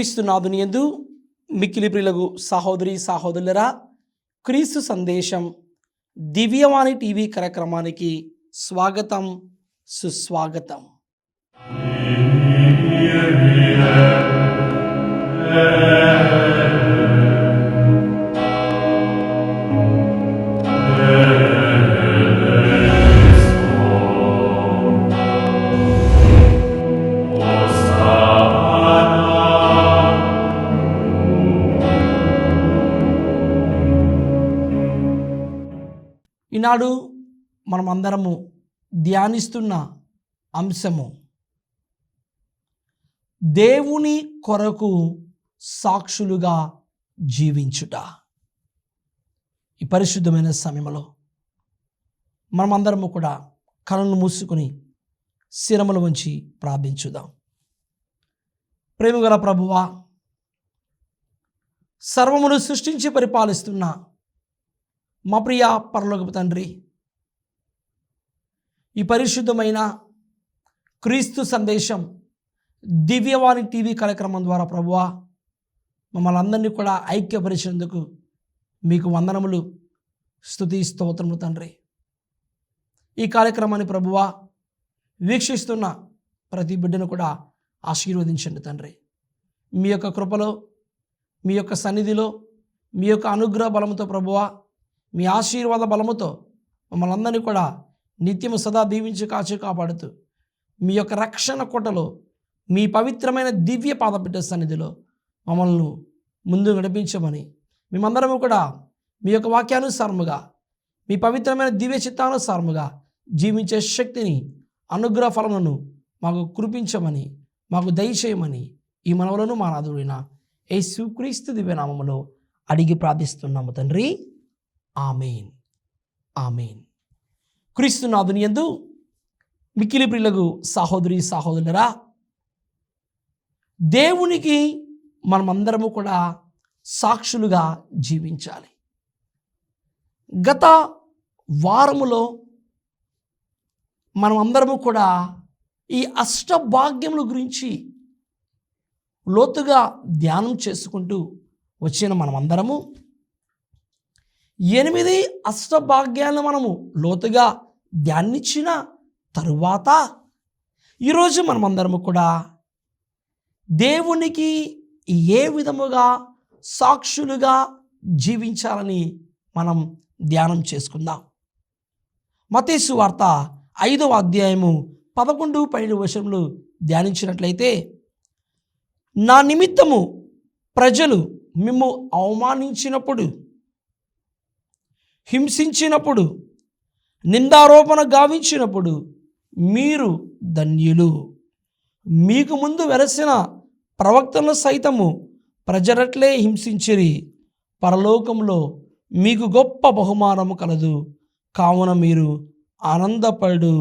క్రీస్తునాథుని యందు మిక్కిలి ప్రియులకు సహోదరి సహోదరులరా, క్రీస్తు సందేశం దివ్యవాణి టీవీ కార్యక్రమానికి స్వాగతం, సుస్వాగతం. ఈనాడు మనమందరము ధ్యానిస్తున్న అంశము దేవుని కొరకు సాక్షులుగా జీవించుట. ఈ పరిశుద్ధమైన సమయంలో మనమందరము కూడా కళ్ళను మూసుకొని శిరములు వంచి ప్రార్థించుదాం. ప్రేమగల ప్రభువా, సర్వమును సృష్టించి పరిపాలిస్తున్న మా ప్రియ పరలోకపు తండ్రి, ఈ పరిశుద్ధమైన క్రీస్తు సందేశం దివ్యవాణి టీవీ కార్యక్రమం ద్వారా ప్రభువా మమ్మల్ని అందరినీ కూడా ఐక్యపరిచినందుకు మీకు వందనములు, స్తుతి, స్తోత్రములు తండ్రి. ఈ కార్యక్రమాన్ని ప్రభువా వీక్షిస్తున్న ప్రతి బిడ్డను కూడా ఆశీర్వదించండి తండ్రి. మీ యొక్క కృపలో, మీ యొక్క సన్నిధిలో, మీ యొక్క అనుగ్రహ బలముతో ప్రభువా, మీ ఆశీర్వాద బలముతో మమ్మల్ని అందరినీ కూడా నిత్యము సదా దీవించి కాచి కాపాడుతూ మీ యొక్క రక్షణ కోటలో, మీ పవిత్రమైన దివ్య పాదపీఠ సన్నిధిలో మమ్మల్ని ముందు నడిపించమని, మేమందరము కూడా మీ యొక్క వాక్యానుసారముగా, మీ పవిత్రమైన దివ్య చిత్తానుసారముగా జీవించే శక్తిని, అనుగ్రహ ఫలములను మాకు కురిపించమని, మాకు దయచేయమని ఈ మనవులను మా నాథుడైన యేసుక్రీస్తు దివ్యనామములో అడిగి ప్రార్థిస్తున్నాము తండ్రి. ఆమేన్, ఆమేన్. క్రీస్తునాథుని యందు మిక్కిలి ప్రియులకు సహోదరి సహోదరులరా, దేవునికి మనమందరము కూడా సాక్షులుగా జీవించాలి. గత వారములో మనమందరము కూడా ఈ అష్టభాగ్యముల గురించి లోతుగా ధ్యానం చేసుకుంటూ వచ్చిన మనమందరము 8 అష్టభాగ్యాలను మనము లోతుగా ధ్యానించిన తరువాత ఈరోజు మనమందరము కూడా దేవునికి ఏ విధముగా సాక్షులుగా జీవించాలని మనం ధ్యానం చేసుకుందాం. మత్తయి సువార్త 5వ అధ్యాయము 11-12 వచనములు ధ్యానించినట్లయితే, నా నిమిత్తము ప్రజలు మిమ్ము అవమానించినప్పుడు, హింసించినప్పుడు, నిందారోపణ గావించినప్పుడు మీరు ధన్యులు. మీకు ముందు వెరసిన ప్రవక్తలను సైతము ప్రజలట్లే హింసించిరి. పరలోకంలో మీకు గొప్ప బహుమానము కలదు. కావున మీరు ఆనందపడు,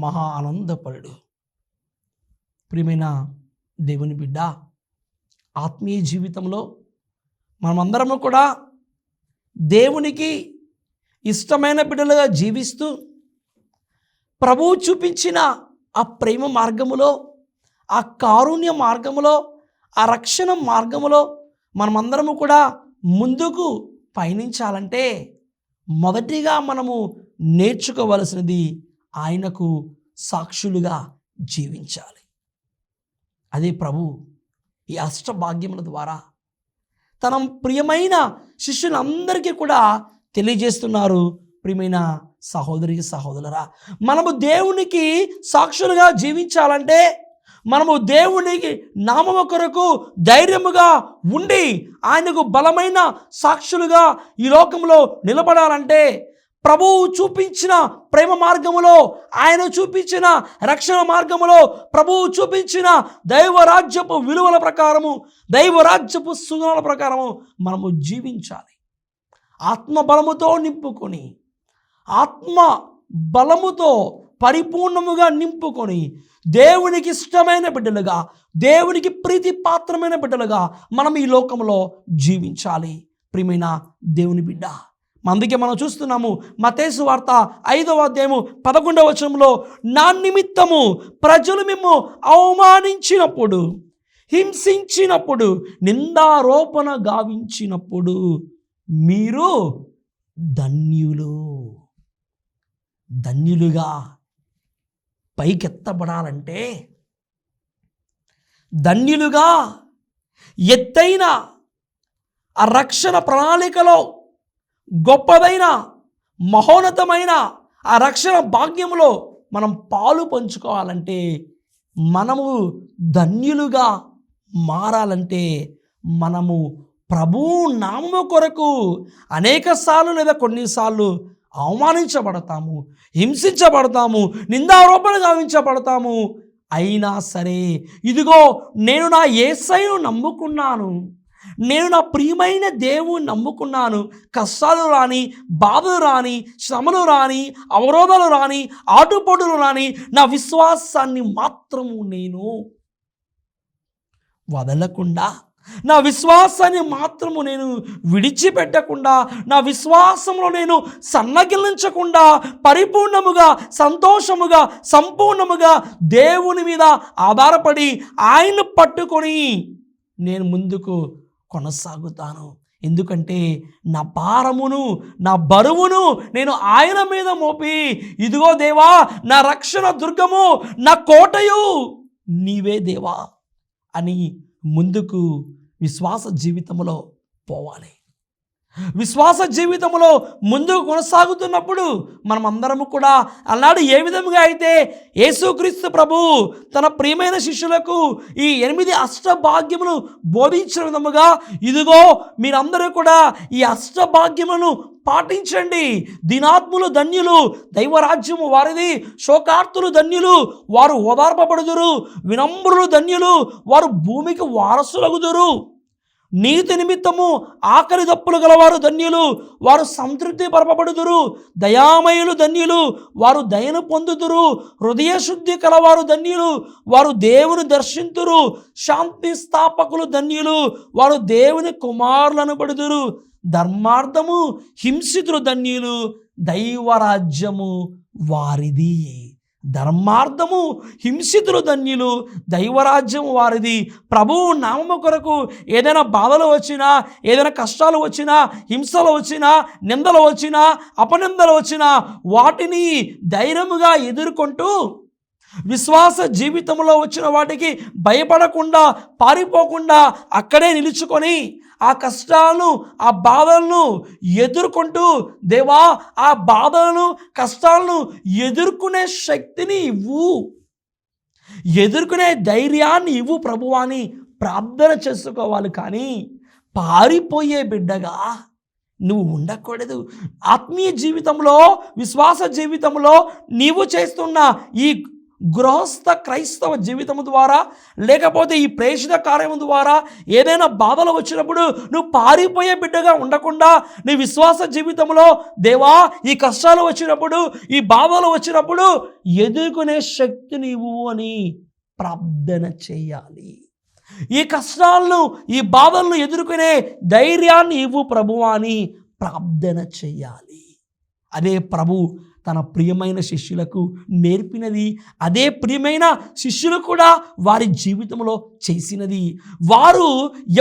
మహా ఆనందపడు. ప్రియమైన దేవుని బిడ్డ, ఆత్మీయ జీవితంలో మనమందరము కూడా దేవునికి ఇష్టమైన బిడ్డలుగా జీవిస్తూ ప్రభువు చూపించిన ఆ ప్రేమ మార్గములో, ఆ కారుణ్య మార్గములో, ఆ రక్షణ మార్గములో మనమందరము కూడా ముందుకు పయనించాలంటే మొదటిగా మనము నేర్చుకోవలసినది ఆయనకు సాక్షులుగా జీవించాలి. అదే ప్రభు ఈ అష్టభాగ్యముల ద్వారా తన ప్రియమైన శిష్యులందరికీ కూడా తెలియజేస్తున్నారు. ప్రియమైన సహోదరి సహోదరులరా, మనము దేవునికి సాక్షులుగా జీవించాలంటే, మనము దేవునికి నామము కొరకు ధైర్యముగా ఉండి ఆయనకు బలమైన సాక్షులుగా ఈ లోకంలో నిలబడాలంటే, ప్రభువు చూపించిన ప్రేమ మార్గములో, ఆయన చూపించిన రక్షణ మార్గములో, ప్రభువు చూపించిన దైవరాజ్యపు విలువల ప్రకారము, దైవరాజ్యపు సుగుణాల ప్రకారము మనము జీవించాలి. ఆత్మ బలముతో నింపుకొని, ఆత్మ బలముతో పరిపూర్ణముగా నింపుకొని దేవునికి ఇష్టమైన బిడ్డలుగా, దేవునికి ప్రీతి పాత్రమైన బిడ్డలుగా మనం ఈ లోకంలో జీవించాలి. ప్రియమైన దేవుని బిడ్డ, అందుకే మనం చూస్తున్నాము మత్తయి సువార్త 5వ అధ్యాయము 11వ వచనంలో, నా నిమిత్తము ప్రజలు మిమ్ము అవమానించినప్పుడు, హింసించినప్పుడు, నిందారోపణ గావించినప్పుడు మీరు ధన్యులు. ధన్యులుగా పైకెత్తబడాలంటే, ధన్యులుగా ఎత్తైన ఆ రక్షణ ప్రణాళికలో గొప్పదైన మహోన్నతమైన ఆ రక్షణ భాగ్యములో మనం పాలు పంచుకోవాలంటే, మనము ధన్యులుగా మారాలంటే, మనము ప్రభువు నామము కొరకు అనేక సార్లు లేదా కొన్నిసార్లు అవమానించబడతాము, హింసించబడతాము, నిందారోపణ గావించబడతాము. అయినా సరే, ఇదిగో నేను నా యేసయ్యను నమ్ముకున్నాను, నేను నా ప్రియమైన దేవుని నమ్ముకున్నాను. కష్టాలు రాని, బాధలు రాని, శ్రమలు రాని, అవరోధాలు రాని, ఆటుపోటులు రాని, నా విశ్వాసాన్ని మాత్రము నేను వదలకుండా, నా విశ్వాసాన్ని మాత్రము నేను విడిచిపెట్టకుండా, నా విశ్వాసంలో నేను సన్నగిల్లించకుండా పరిపూర్ణముగా, సంతోషముగా, సంపూర్ణముగా దేవుని మీద ఆధారపడి ఆయన్ని పట్టుకొని నేను ముందుకు కొనసాగుతాను. ఎందుకంటే నా భారమును, నా బరువును నేను ఆయన మీద మోపి, ఇదిగో దేవా నా రక్షణ దుర్గము, నా కోటయు నీవే దేవా అని ముందుకు విశ్వాస జీవితంలో పోవాలి. విశ్వాస జీవితంలో ముందుకు కొనసాగుతున్నప్పుడు మనం అందరము కూడా అన్నాడు ఏ విధంగా అయితే యేసుక్రీస్తు ప్రభు తన ప్రియమైన శిష్యులకు ఈ 8 అష్టభాగ్యములు బోధించిన విధముగా, ఇదిగో మీరందరూ కూడా ఈ అష్టభాగ్యములను పాటించండి. దినాత్ములు ధన్యులు, దైవరాజ్యము వారిది. శోకార్తులు ధన్యులు, వారు ఓదార్పబడుదురు. వినమ్రులు ధన్యులు, వారు భూమికి వారసులగుదురు. నీతి నిమిత్తము ఆకలి దప్పులు గలవారు ధన్యులు, వారు సంతృప్తి పరపబడుదురు. దయామయులు ధన్యులు, వారు దయను పొందుదురు. హృదయ శుద్ధి కలవారు ధన్యులు, వారు దేవుని దర్శింతురు. శాంతి స్థాపకులు ధన్యులు, వారు దేవుని కుమారులను పడుదురు. ధర్మార్థము హింసితులు ధన్యులు, దైవరాజ్యము వారిది. ధర్మార్థము హింసితులు ధన్యులు, దైవరాజ్యము వారిది. ప్రభువు నామము కొరకు ఏదైనా బాధలు వచ్చినా, ఏదైనా కష్టాలు వచ్చినా, హింసలు వచ్చినా, నిందలు వచ్చినా, అపనిందలు వచ్చినా వాటిని ధైర్యముగా ఎదుర్కొంటూ, విశ్వాస జీవితంలో వచ్చిన వాటికి భయపడకుండా, పారిపోకుండా అక్కడే నిలుచుకొని ఆ కష్టాలను, ఆ బాధలను ఎదుర్కొంటూ, దేవా ఆ బాధలను, కష్టాలను ఎదుర్కొనే శక్తిని ఇవ్వు, ఎదుర్కొనే ధైర్యాన్ని ఇవ్వు ప్రభువా అని ప్రార్థన చేసుకోవాలి. కానీ పారిపోయే బిడ్డగా నువ్వు ఉండకూడదు. ఆత్మీయ జీవితంలో, విశ్వాస జీవితంలో నీవు చేస్తున్న ఈ గృహస్థ క్రైస్తవ జీవితం ద్వారా, లేకపోతే ఈ ప్రేషిత కార్యం ద్వారా ఏదైనా బాధలు వచ్చినప్పుడు నువ్వు పారిపోయే బిడ్డగా ఉండకుండా, నీ విశ్వాస జీవితంలో దేవా ఈ కష్టాలు వచ్చినప్పుడు, ఈ బాధలు వచ్చినప్పుడు ఎదుర్కొనే శక్తి నీవు అని ప్రార్థన చేయాలి. ఈ కష్టాలను, ఈ బాధలను ఎదుర్కొనే ధైర్యాన్ని ఇవ్వు ప్రభువా అని ప్రార్థన చేయాలి. అదే ప్రభు తన ప్రియమైన శిష్యులకు నేర్పినది. అదే ప్రియమైన శిష్యులు కూడా వారి జీవితంలో చేసినది. వారు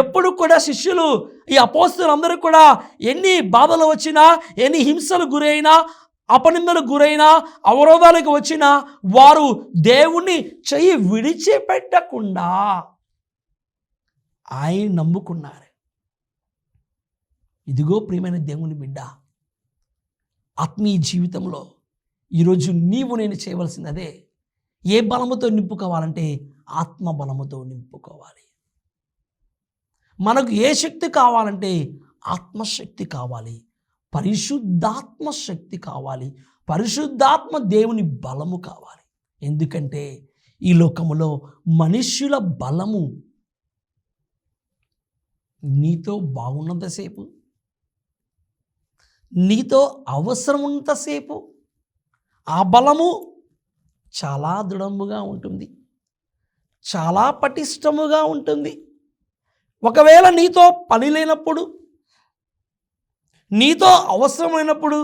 ఎప్పుడు కూడా శిష్యులు, ఈ అపోస్తలులందరూ కూడా ఎన్ని బాధలు వచ్చినా, ఎన్ని హింసలు గురైనా, అపనిందలకు గురైనా, అవరోధాలకు వచ్చినా వారు దేవుణ్ణి చెయ్యి విడిచిపెట్టకుండా ఆయన నమ్ముకున్నారు. ఇదిగో ప్రియమైన దేవుని బిడ్డ, ఆత్మీయ జీవితంలో ఈరోజు నీవు నేను చేయవలసింది అదే. ఏ బలముతో నింపుకోవాలంటే ఆత్మ బలముతో నింపుకోవాలి. మనకు ఏ శక్తి కావాలంటే ఆత్మశక్తి కావాలి, పరిశుద్ధాత్మ శక్తి కావాలి, పరిశుద్ధాత్మ దేవుని బలము కావాలి. ఎందుకంటే ఈ లోకములో మనుష్యుల బలము నీతో బాగున్నంతసేపు, నీతో అవసరం ఉన్నంతసేపు ఆ బలము చాలా దృఢముగా ఉంటుంది, చాలా పటిష్టముగా ఉంటుంది. ఒకవేళ నీతో పని లేనప్పుడు, నీతో అవసరమైనప్పుడు,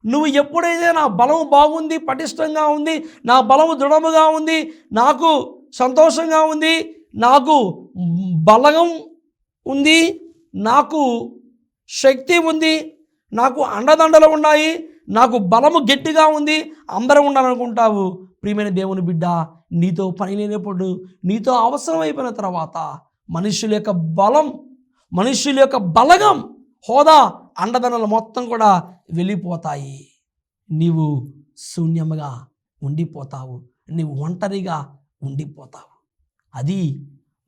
నువ్వు ఎప్పుడైతే నా బలము బాగుంది, పటిష్టంగా ఉంది, నా బలము దృఢముగా ఉంది, నాకు సంతోషంగా ఉంది, నాకు బలం ఉంది, నాకు శక్తి ఉంది, నాకు అండదండలు ఉన్నాయి, నాకు బలము గట్టిగా ఉంది, అందరం ఉండాలనుకుంటావు. ప్రియమైన దేవుని బిడ్డ, నీతో పని లేనప్పుడు, నీతో అవసరం అయిపోయిన తర్వాత మనుషుల యొక్క బలం, మనుషుల యొక్క బలగం, హోదా, అండదండలు మొత్తం కూడా వెళ్ళిపోతాయి. నీవు శూన్యముగా ఉండిపోతావు, నీవు ఒంటరిగా ఉండిపోతావు. అది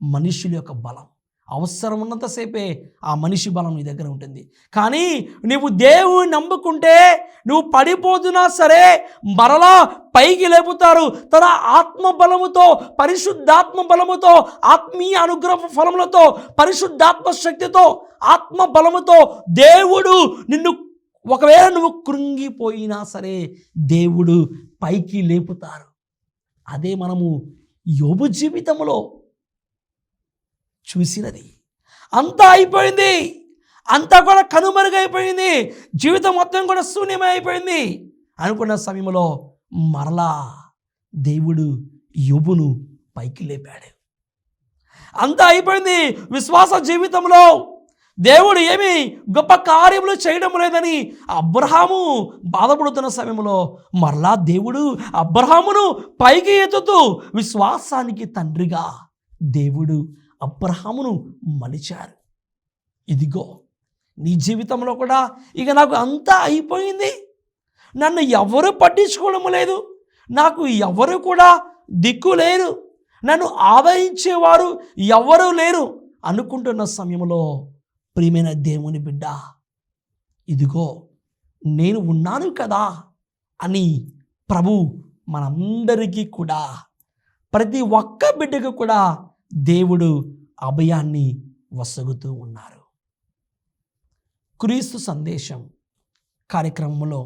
మనుషుల యొక్క బలం. అవసరం ఉన్నంతసేపే ఆ మనిషి బలం నీ దగ్గర ఉంటుంది. కానీ నీవు దేవుని నమ్ముకుంటే నువ్వు పడిపోతున్నా సరే మరలా పైకి లేపుతారు. తన ఆత్మ బలముతో, పరిశుద్ధాత్మ బలముతో, ఆత్మీయ అనుగ్రహ ఫలములతో, పరిశుద్ధాత్మ శక్తితో, ఆత్మ బలముతో దేవుడు నిన్ను, ఒకవేళ నువ్వు కృంగిపోయినా సరే దేవుడు పైకి లేపుతారు. అదే మనము యోబు జీవితంలో చూసినది. అంతా అయిపోయింది, అంతా కూడా కనుమరుగైపోయింది, జీవితం మొత్తం కూడా శూన్యమై అయిపోయింది అనుకున్న సమయంలో మరలా దేవుడు యోబును పైకి లేపాడు. అంతా అయిపోయింది, విశ్వాస జీవితంలో దేవుడు ఏమి గొప్ప కార్యములు చేయడం లేదని అబ్రహాము బాధపడుతున్న సమయంలో మరలా దేవుడు అబ్రహామును పైకి ఎత్తుతూ విశ్వాసానికి తండ్రిగా దేవుడు అబ్రహామును మలిచారు. ఇదిగో నీ జీవితంలో కూడా ఇక నాకు అంతా అయిపోయింది, నన్ను ఎవరు పట్టించుకోవడం లేదు, నాకు ఎవరు కూడా దిక్కు లేరు, నన్ను ఆదరించేవారు ఎవరు లేరు అనుకుంటున్న సమయంలో ప్రియమైన దేవుని బిడ్డ, ఇదిగో నేను ఉన్నాను కదా అని ప్రభు మనందరికీ కూడా, ప్రతి ఒక్క బిడ్డకు కూడా దేవుడు అభయాన్ని వసగుతూ ఉన్నారు. క్రీస్తు సందేశం కార్యక్రమంలో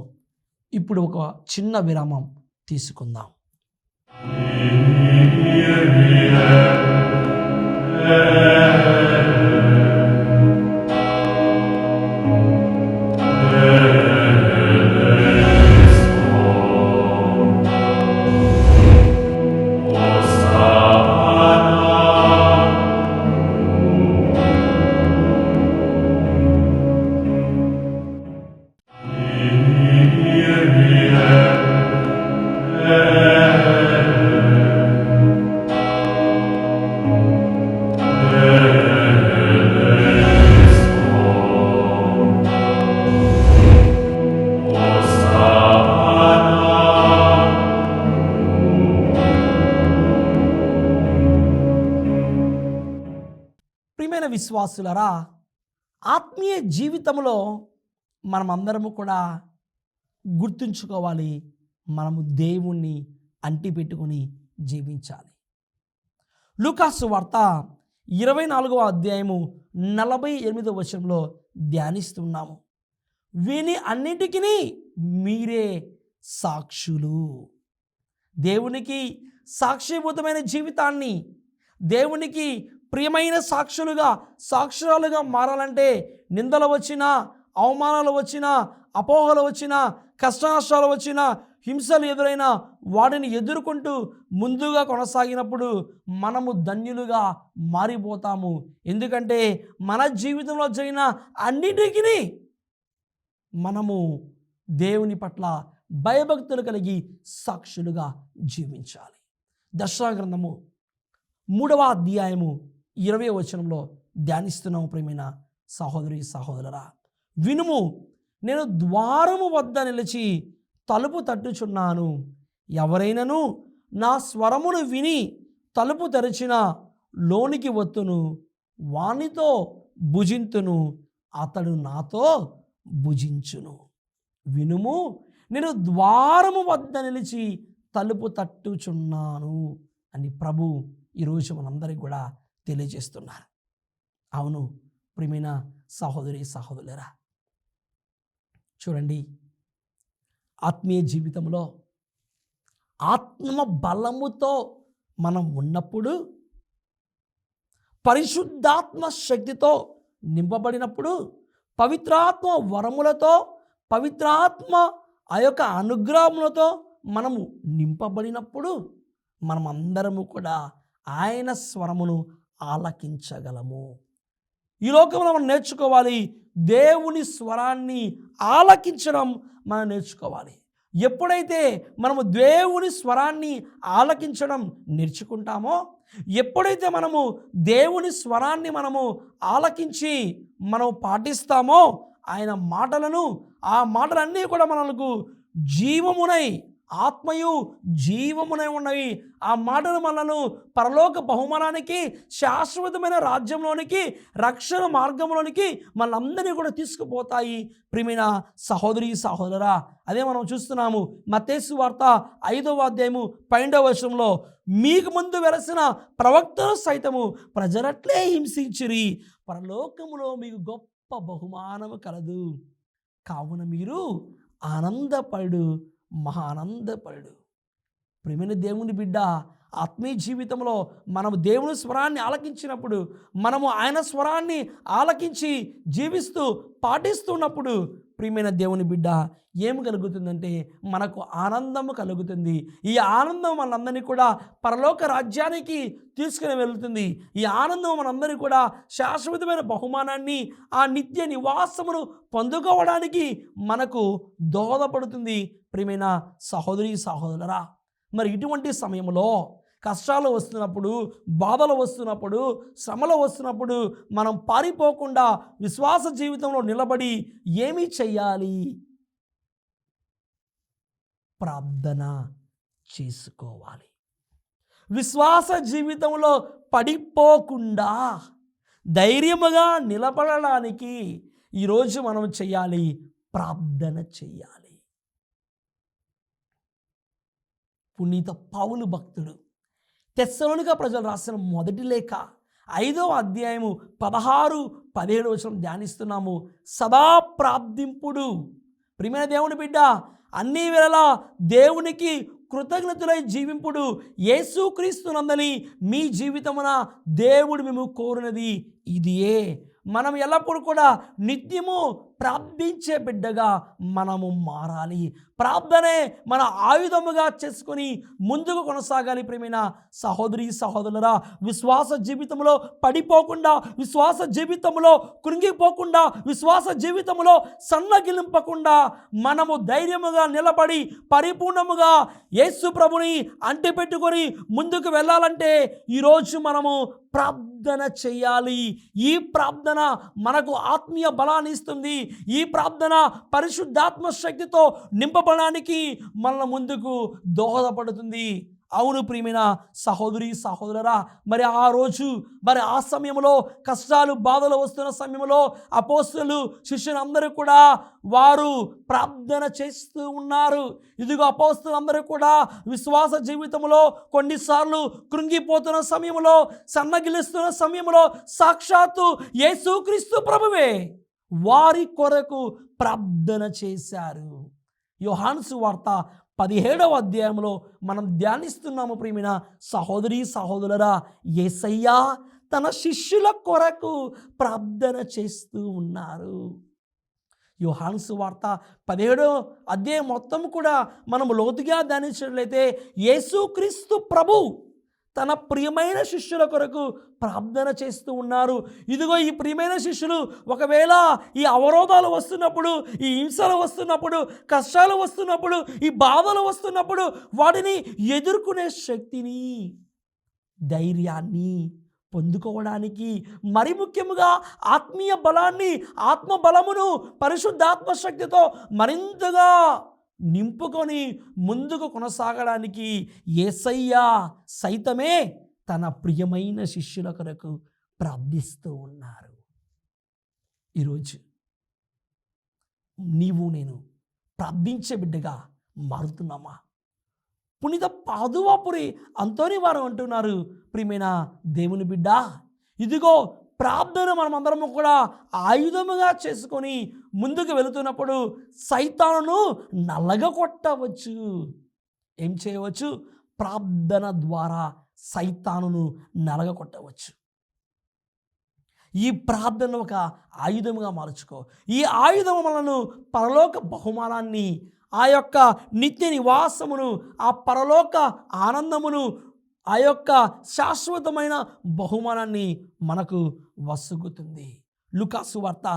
ఇప్పుడు ఒక చిన్న విరామం తీసుకుందాం. విశ్వాసులరా, ఆత్మీయ జీవితంలో మనమందరము కూడా గుర్తుంచుకోవాలి, మనము దేవుణ్ణి అంటిపెట్టుకొని జీవించాలి. లూకాసు వార్త 24వ అధ్యాయము 48వ వచనంలో ధ్యానిస్తున్నాము. వీని అన్నిటికీ మీరే సాక్షులు. దేవునికి సాక్షిభూతమైన జీవితాన్ని, దేవునికి ప్రియమైన సాక్షురాలుగా మారాలంటే నిందలు వచ్చినా, అవమానాలు వచ్చినా, అపోహలు వచ్చినా, కష్టనష్టాలు వచ్చినా, హింసలు ఎదురైనా వాటిని ఎదుర్కొంటూ ముందుగా కొనసాగినప్పుడు మనము ధన్యులుగా మారిపోతాము. ఎందుకంటే మన జీవితంలో జరిగిన అన్నిటికీ మనము దేవుని పట్ల భయభక్తులు కలిగి సాక్షులుగా జీవించాలి. దర్శన గ్రంథము 3వ అధ్యాయము 20వ వచనంలో ధ్యానిస్తున్నాము. ప్రియమైన సహోదరి సహోదరులారా, వినుము, నేను ద్వారము వద్ద నిలిచి తలుపు తట్టుచున్నాను. ఎవరైనను నా స్వరమును విని తలుపు తెరచిన లోనికి వత్తును, వానితో భుజింతును, అతడు నాతో భుజించును. వినుము, నేను ద్వారము వద్ద నిలిచి తలుపు తట్టుచున్నాను అని ప్రభు ఈరోజు మనందరికీ కూడా తెలియజేస్తున్నారు. అవును ప్రియమైన సహోదరి సహోదరులారా, చూడండి, ఆత్మీయ జీవితంలో ఆత్మ బలముతో మనం ఉన్నప్పుడు, పరిశుద్ధాత్మ శక్తితో నింపబడినప్పుడు, పవిత్రాత్మ వరములతో, పవిత్రాత్మ ఆ యొక్క అనుగ్రహములతో మనము నింపబడినప్పుడు మనమందరము కూడా ఆయన స్వరమును ఆలకించగలము. ఈ లోకంలో మనం నేర్చుకోవాలి, దేవుని స్వరాన్ని ఆలకించడం మనం నేర్చుకోవాలి. ఎప్పుడైతే మనము దేవుని స్వరాన్ని ఆలకించడం నేర్చుకుంటామో, ఎప్పుడైతే మనము దేవుని స్వరాన్ని మనము ఆలకించి మనం పాటిస్తామో, ఆయన మాటలను, ఆ మాటలన్నీ కూడా మనకు జీవమునై, ఆత్మయు జీవమునై ఉన్నవి. ఆ మాటలు మనను పరలోక బహుమానానికి, శాశ్వతమైన రాజ్యంలోనికి, రక్షణ మార్గంలోనికి మనందరినీ కూడా తీసుకుపోతాయి. ప్రియమైన సహోదరి సహోదరా, అదే మనం చూస్తున్నాము మత్తయి సువార్త 5వ అధ్యాయము 12వ వచనంలో, మీకు ముందు వెలసిన ప్రవక్తలు సైతము ప్రజలట్లే హింసించిరి, పరలోకములో మీకు గొప్ప బహుమానము కలదు, కావున మీరు ఆనందపడు, మహా ఆనందపడు. ప్రియమైన దేవుని బిడ్డ, ఆత్మీయ జీవితంలో మనము దేవుని స్వరాన్ని ఆలకించినప్పుడు, మనము ఆయన స్వరాన్ని ఆలకించి జీవిస్తూ పాటిస్తున్నప్పుడు, ప్రియమైన దేవుని బిడ్డ, ఏమి కలుగుతుందంటే మనకు ఆనందము కలుగుతుంది. ఈ ఆనందం మనందరినీ కూడా పరలోక రాజ్యానికి తీసుకుని వెళ్తుంది. ఈ ఆనందం మనందరినీ కూడా శాశ్వతమైన బహుమానాన్ని, ఆ నిత్య నివాసమును పొందుకోవడానికి మనకు దోహదపడుతుంది. ప్రియమైన సహోదరి సహోదరురా, మరి ఇటువంటి సమయంలో కష్టాలు వస్తున్నప్పుడు, బాధలు వస్తున్నప్పుడు, శ్రమలు వస్తున్నప్పుడు మనం పారిపోకుండా విశ్వాస జీవితంలో నిలబడి ఏమి చెయ్యాలి? ప్రార్థన చేసుకోవాలి. విశ్వాస జీవితంలో పడిపోకుండా ధైర్యముగా నిలబడడానికి ఈరోజు మనం చెయ్యాలి, ప్రార్థన చెయ్యాలి. పునీత పౌలు భక్తుడు తెస్సలోనిక ప్రజలు రాసిన మొదటి లేఖ 5వ అధ్యాయము 16-17 వచనం ధ్యానిస్తున్నాము. సదా ప్రార్థింపుడు. ప్రియమైన దేవుని బిడ్డ, అన్ని వేళలా దేవునికి కృతజ్ఞతులై జీవింపుడు. యేసుక్రీస్తునందని మీ జీవితమున దేవుడు మేము కోరినది ఇదియే. మనం ఎల్లప్పుడూ కూడా నిత్యము ప్రార్థించే బిడ్డగా మనము మారాలి. ప్రార్థనే మన ఆయుధముగా చేసుకొని ముందుకు కొనసాగాలి. ప్రియమైన సహోదరి సహోదరులరా, విశ్వాస జీవితంలో పడిపోకుండా, విశ్వాస జీవితంలో కృంగిపోకుండా, విశ్వాస జీవితంలో సన్నగిలింపకుండా మనము ధైర్యముగా నిలబడి పరిపూర్ణముగా యేసు ప్రభుని అంటిపెట్టుకొని ముందుకు వెళ్ళాలంటే ఈరోజు మనము ప్రార్థన చేయాలి. ఈ ప్రార్థన మనకు ఆత్మీయ బలాన్ని ఇస్తుంది. ఈ ప్రార్థన పరిశుద్ధాత్మ శక్తితో నింపబడడానికి మన ముందుకు దోహదపడుతుంది. అవును ప్రియమైన సహోదరి సహోదరురా, మరి ఆ రోజు, మరి ఆ సమయంలో కష్టాలు బాధలు వస్తున్న సమయంలో అపోస్తలులు శిష్యులందరూ కూడా వారు ప్రార్థన చేస్తూ ఉన్నారు. ఇదిగో అపోస్తలులందరూ కూడా విశ్వాస జీవితంలో కొన్నిసార్లు కృంగిపోతున్న సమయంలో, సన్నగిలుస్తున్న సమయంలో సాక్షాత్తు యేసుక్రీస్తు ప్రభువే వారి కొరకు ప్రార్థన చేశారు. యోహాను సువార్త 17వ అధ్యాయంలో మనం ధ్యానిస్తున్నాము. ప్రియమైన సహోదరి సహోదరులరా, యేసయ్య తన శిష్యుల కొరకు ప్రార్థన చేస్తూ ఉన్నారు. యోహాను సువార్త 17వ అధ్యాయం మొత్తం కూడా మనం లోతుగా ధ్యానించినట్లయితే యేసుక్రీస్తు ప్రభు తన ప్రియమైన శిష్యుల కొరకు ప్రార్థన చేస్తూ ఉన్నారు. ఇదిగో ఈ ప్రియమైన శిష్యులు ఒకవేళ ఈ అవరోధాలు వస్తున్నప్పుడు, ఈ హింసలు వస్తున్నప్పుడు, కష్టాలు వస్తున్నప్పుడు, ఈ బాధలు వస్తున్నప్పుడు వాటిని ఎదుర్కొనే శక్తిని, ధైర్యాన్ని పొందుకోవడానికి, మరి ముఖ్యముగా ఆత్మీయ బలాన్ని, ఆత్మ బలమును పరిశుద్ధాత్మ శక్తితో మరింతగా నింపుకొని ముందుకు కొనసాగడానికి యేసయ్య సైతమే తన ప్రియమైన శిష్యుల కొరకు ప్రార్థిస్తూ ఉన్నారు. ఈరోజు నీవు నేను ప్రార్థించే బిడ్డగా మారుతున్నామా? పునీత పాదువాపురి అంతోని వారు అంటున్నారు, ప్రియమైన దేవుని బిడ్డ, ఇదిగో ప్రార్థన మనమందరము కూడా ఆయుధముగా చేసుకొని ముందుకు వెళుతున్నప్పుడు సైతానును నలగొట్టవచ్చు. ఏం చేయవచ్చు? ప్రార్థన ద్వారా సైతానును నలగొట్టవచ్చు. ఈ ప్రార్థన ఒక ఆయుధముగా మార్చుకో. ఈ ఆయుధము మనను పరలోక బహుమానాన్ని, ఆ యొక్క నిత్య నివాసమును, ఆ పరలోక ఆనందమును ఆ యొక్క శాశ్వతమైన బహుమానాన్ని మనకు వసుగుతుంది. లూకాసు వార్త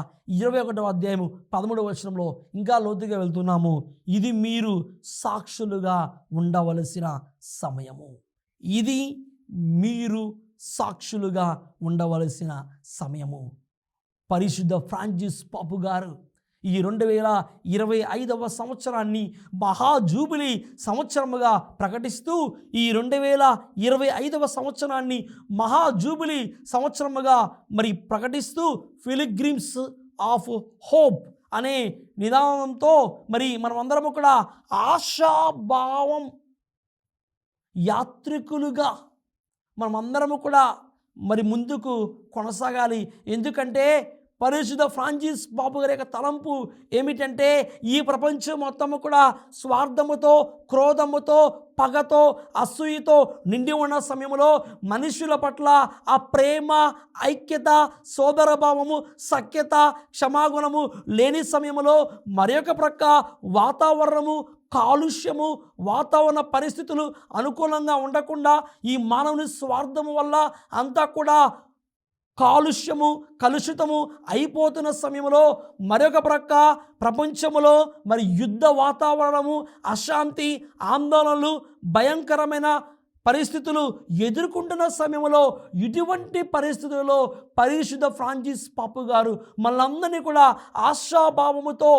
21వ అధ్యాయము 13వ వచనంలో ఇంకా లోతుగా వెళ్తున్నాము. ఇది మీరు సాక్షులుగా ఉండవలసిన సమయము. ఇది మీరు సాక్షులుగా ఉండవలసిన సమయము. పరిశుద్ధ ఫ్రాన్సిస్ పాపు గారు ఈ 2025వ సంవత్సరాన్ని మహాజూబిలీ సంవత్సరముగా ప్రకటిస్తూ ఈ 2025వ సంవత్సరాన్ని మహాజూబిలీ సంవత్సరముగా ప్రకటిస్తూ పిల్గ్రిమ్స్ ఆఫ్ హోప్ అనే నిదానంతో మనమందరము కూడా ఆశాభావం యాత్రికులుగా మనమందరము కూడా ముందుకు కొనసాగాలి. ఎందుకంటే పరిశుద్ధ ఫ్రాన్సిస్ బాబు గారి యొక్క తలంపు ఏమిటంటే ఈ ప్రపంచం మొత్తము కూడా స్వార్థముతో, క్రోధముతో, పగతో, అసూయతో నిండి ఉన్న సమయంలో మనుషుల పట్ల ఆ ప్రేమ, ఐక్యత, సోదరభావము, సఖ్యత, క్షమాగుణము లేని సమయంలో మరొక ప్రక్క వాతావరణము, కాలుష్యము, వాతావరణ పరిస్థితులు అనుకూలంగా ఉండకుండా ఈ మానవుని స్వార్థము వల్ల అంతా కూడా కాలుష్యము, కలుషితము అయిపోతున్న సమయంలో మరొక ప్రక్క ప్రపంచములో యుద్ధ వాతావరణము, అశాంతి, ఆందోళనలు, భయంకరమైన పరిస్థితులు ఎదుర్కొంటున్న సమయంలో ఇటువంటి పరిస్థితులలో పరిశుద్ధ ఫ్రాన్సిస్ పాపు గారు మనందరినీ కూడా ఆశాభావముతో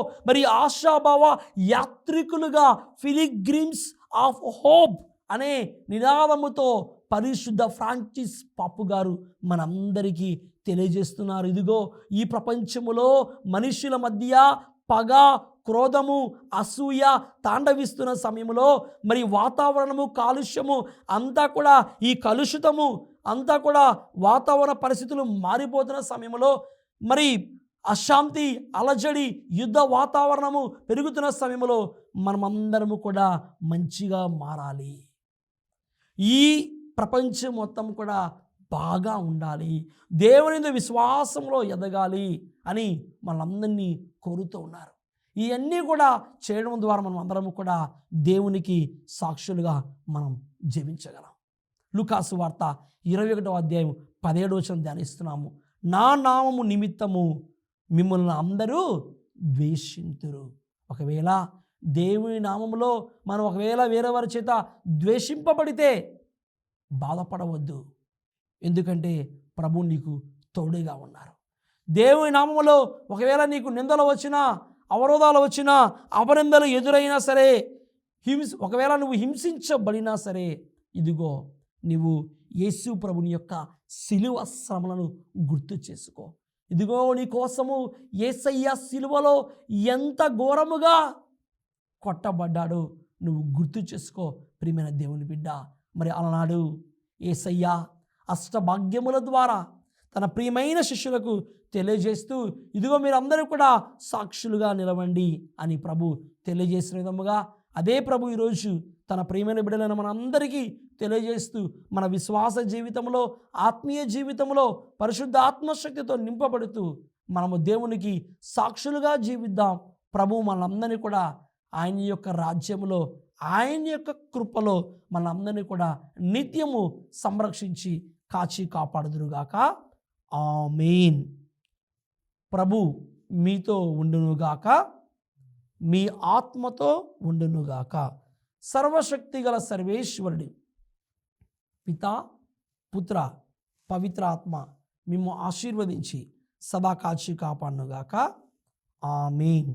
ఆశాభావ యాత్రికులుగా పిల్గ్రిమ్స్ ఆఫ్ హోప్ అనే నినాదముతో పరిశుద్ధ ఫ్రాన్సిస్ పాపు గారు మనందరికీ తెలియజేస్తున్నారు. ఇదిగో ఈ ప్రపంచములో మనుషుల మధ్య పగ, క్రోధము, అసూయ తాండవిస్తున్న సమయంలో వాతావరణము, కాలుష్యము అంతా కూడా ఈ కలుషితము అంతా కూడా వాతావరణ పరిస్థితులు మారిపోతున్న సమయంలో అశాంతి, అలజడి, యుద్ధ వాతావరణము పెరుగుతున్న సమయంలో మనమందరము కూడా మంచిగా మారాలి. ఈ ప్రపంచం మొత్తం కూడా బాగా ఉండాలి, దేవుని విశ్వాసంలో ఎదగాలి అని మనందరినీ కోరుతూ ఉన్నారు. ఇవన్నీ కూడా చేయడం ద్వారా మనం అందరము కూడా దేవునికి సాక్షులుగా మనం జీవించగలం. లూకాసు వార్త 21వ అధ్యాయం 17వ వచనం ధ్యానిస్తున్నాము. నా నామము నిమిత్తము మిమ్మల్ని అందరూ ద్వేషింతురు. ఒకవేళ దేవుని నామములో మనం ఒకవేళ వేరే వారి చేత ద్వేషింపబడితే బాధపడవద్దు. ఎందుకంటే ప్రభు నీకు తోడుగా ఉన్నారు. దేవుని నామములో ఒకవేళ నీకు నిందలు వచ్చినా, అవరోధాలు వచ్చినా, అపనిందలు ఎదురైనా సరే, ఒకవేళ నువ్వు హింసించబడినా సరే, ఇదిగో నువ్వు యేసు ప్రభుని యొక్క సిలువ శ్రమలను గుర్తు చేసుకో. ఇదిగో నీ కోసము యేసయ్య సిలువలో ఎంత ఘోరముగా కొట్టబడ్డాడు నువ్వు గుర్తు చేసుకో ప్రియమైన దేవుని బిడ్డ. అలనాడు యేసయ్య అష్టభాగ్యముల ద్వారా తన ప్రియమైన శిష్యులకు తెలియజేస్తూ ఇదిగో మీరందరూ కూడా సాక్షులుగా నిలవండి అని ప్రభు తెలియజేసిన విధముగా అదే ప్రభు ఈరోజు తన ప్రియమైన బిడ్డలైన మనందరికీ తెలియజేస్తూ మన విశ్వాస జీవితంలో, ఆత్మీయ జీవితంలో పరిశుద్ధ ఆత్మశక్తితో నింపబడుతూ మనము దేవునికి సాక్షులుగా జీవిద్దాం. ప్రభు మనందరినీ కూడా ఆయన యొక్క రాజ్యములో, ఆయన యొక్క కృపలో మనందరినీ కూడా నిత్యము సంరక్షించి కాచి కాపాడుదురుగాక. ఆమేన్. ప్రభు మీతో ఉండునుగాక, మీ ఆత్మతో ఉండునుగాక. సర్వశక్తిగల సర్వేశ్వరుడు పితా, పుత్ర, పవిత్ర ఆత్మ మిమ్ము ఆశీర్వదించి సదా కాచి కాపాడునుగాక. ఆమేన్.